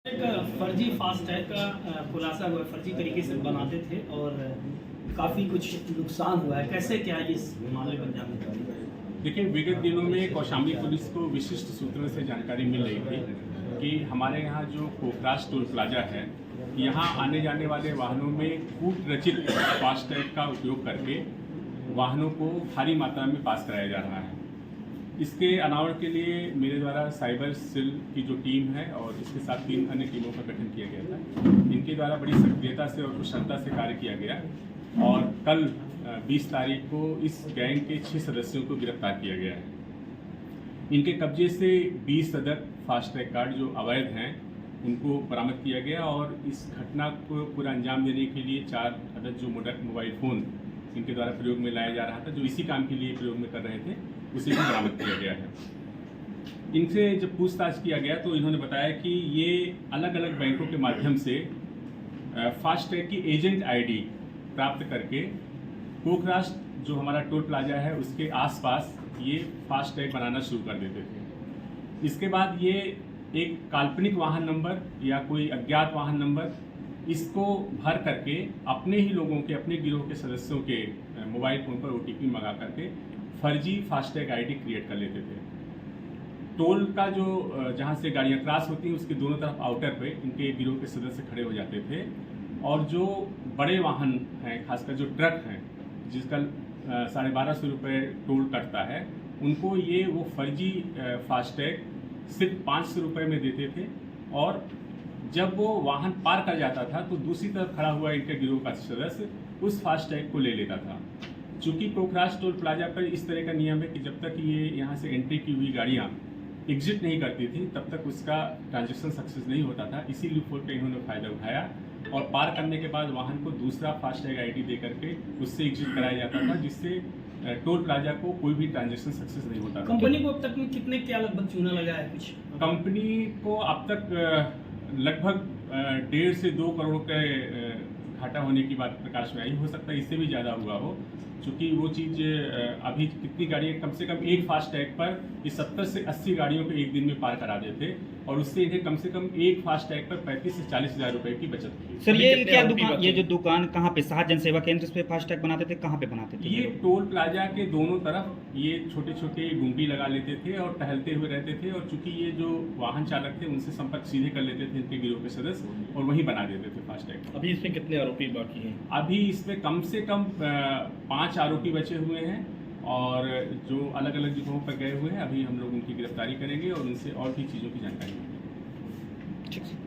एक फर्जी फास्टैग का खुलासा हुआ, फर्जी तरीके से बनाते थे और काफ़ी कुछ नुकसान हुआ है। कैसे क्या इस मामले पर जानकारी? देखिए, विगत दिनों में कौशाम्बी पुलिस को विशिष्ट सूत्रों से जानकारी मिल रही थी कि हमारे यहाँ जो कोकराज टोल प्लाजा है, यहाँ आने जाने वाले वाहनों में कूट रचित फास्टैग का उपयोग करके वाहनों को भारी मात्रा में पास कराया जा रहा है। इसके अनावरण के लिए मेरे द्वारा साइबर सेल की जो टीम है और इसके साथ 3 अन्य टीमों का गठन किया गया था। इनके द्वारा बड़ी सक्रियता से और कुशलता से कार्य किया गया और कल 20 तारीख को इस गैंग के 6 सदस्यों को गिरफ्तार किया गया है। इनके कब्जे से 20 अदद फास्टैग कार्ड जो अवैध हैं उनको बरामद किया गया और इस घटना को पूरा अंजाम देने के लिए 4 अदद जो मोबाइल फ़ोन इनके द्वारा प्रयोग में लाया जा रहा था, जो इसी काम के लिए प्रयोग में कर रहे थे, उसे भी बरामद किया गया है। इनसे जब पूछताछ किया गया तो इन्होंने बताया कि ये अलग अलग बैंकों के माध्यम से फास्टैग की एजेंट आईडी प्राप्त करके कोकराज जो हमारा टोल प्लाजा है उसके आसपास ये फास्टैग बनाना शुरू कर देते थे। इसके बाद ये एक काल्पनिक वाहन नंबर या कोई अज्ञात वाहन नंबर इसको भर करके अपने ही लोगों के, अपने गिरोह के सदस्यों के मोबाइल फ़ोन पर OTP मंगा करके फर्जी फास्टैग आईडी क्रिएट कर लेते थे। टोल का जो जहाँ से गाड़ियाँ क्रॉस होती हैं उसके दोनों तरफ आउटर पे इनके गिरोह के सदस्य खड़े हो जाते थे और जो बड़े वाहन हैं, खासकर जो ट्रक हैं जिसका 1250 रुपये टोल कटता है, उनको ये वो फर्जी फास्टैग सिर्फ 500 रुपये में देते थे और जब वो वाहन पार कर जाता था तो दूसरी तरफ खड़ा हुआ इनके गिरोह का सदस्य उस फास्टैग को ले लेता था। चूँकि कोकराज टोल प्लाजा पर इस तरह का नियम है कि जब तक ये यहाँ से एंट्री की हुई गाड़ियाँ एग्जिट नहीं करती थी तब तक उसका ट्रांजैक्शन सक्सेस नहीं होता था। इसी लूपहोल का इन्होंने फ़ायदा उठाया और पार करने के बाद वाहन को दूसरा फास्टैग आईडी दे करके उससे एग्जिट कराया जाता था, जिससे टोल प्लाजा को कोई भी ट्रांजैक्शन सक्सेस नहीं होता था। कंपनी को अब तक में कितने क्या लगभग चूना लगा है? कुछ कंपनी को अब तक लगभग 1.5 से 2 करोड़ के घाटा होने की बात प्रकाश में आई। हो सकता है इससे भी ज़्यादा हुआ हो, क्योंकि वो चीज़ अभी कितनी गाड़ियाँ कम से कम एक फास्टैग पर ये 70 से 80 गाड़ियों को एक दिन में पार करा देते और उससे इन्हें कम से कम एक फास्टैग पर 35 से 40 हज़ार रुपये की बचत हुई। सर, ये क्या दुकान, ये जो दुकान कहाँ पे, सात जनसेवा केंद्र पे फास्टैग बनाते थे, कहाँ पे बनाते थे? ये टोल प्लाजा के दोनों तरफ ये छोटे छोटे गुंडी लगा लेते थे और टहलते हुए रहते थे और चूंकि ये जो वाहन चालक थे उनसे संपर्क सीधे कर लेते थे इनके गिरोह के सदस्य और वहीं बना देते थे फास्टैग। अभी इसमें कितने आरोपी बाकी हैं? अभी इसमें कम से कम 5 आरोपी बचे हुए हैं और जो अलग अलग जगहों पर गए हुए हैं। अभी हम लोग उनकी गिरफ्तारी करेंगे और उनसे और भी चीज़ों की जानकारी लेंगे। ठीक है।